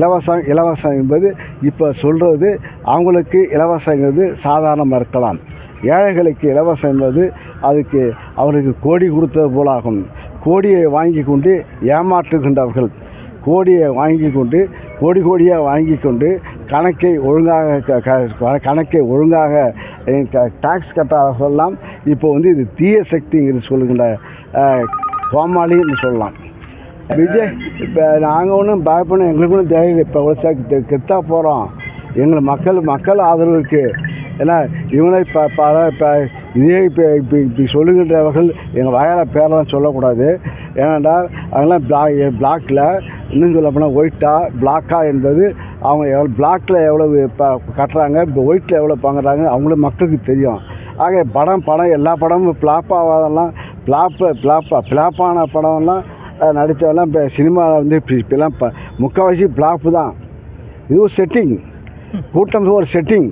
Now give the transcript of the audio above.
இலவசம் என்பது இப்போ சொல்கிறது அவங்களுக்கு இலவசங்கிறது சாதாரணமாக இருக்கலாம். ஏழைகளுக்கு இலவசம் என்பது அதுக்கு அவருக்கு கோடி கொடுத்தது போலாகும். கோடியை வாங்கி கொண்டு ஏமாற்றுகின்றவர்கள், கோடியை வாங்கி கொண்டு கோடியாக வாங்கி கொண்டு கணக்கை ஒழுங்காக டாக்ஸ் கட்டாதவர்களெல்லாம் இப்போ இது தீய சக்திங்கிறது சொல்லுகின்ற கோமாளின்னு சொல்லலாம். விஜய் இப்போ நாங்கள் ஒன்றும் பயப்படணும், எங்களுக்கு ஒன்றும் தைரியம். இப்போ உழைச்சா கெத்தா போகிறோம். எங்கள் மக்கள் ஆதரவு இருக்குது. ஏன்னா இவங்களே இப்போ இதே இப்படி சொல்லுகின்றவர்கள் எங்கள் வயல பேரெல்லாம் சொல்லக்கூடாது. ஏனென்றால் அதெல்லாம் பிளாக்கில் இன்னும் சொல்ல போனால் ஒயிட்டாக பிளாக்கா என்பது அவங்க பிளாக்கில் எவ்வளோ இப்போ கட்டுறாங்க, இப்போ ஒயிட்டில் எவ்வளோ வாங்குறாங்க அவங்களும் மக்களுக்கு தெரியும். ஆக படம் எல்லா படமும் ஃப்ளாப்பாகாதெல்லாம் ஃப்ளாப்பான படம்லாம் நடித்தவெல்லாம் இப்போ சினிமாவில் இப்போலாம் முக்கால்வாசி ஃப்ளாப்பு தான். இது ஒரு செட்டிங், கூட்டம் ஒரு செட்டிங்.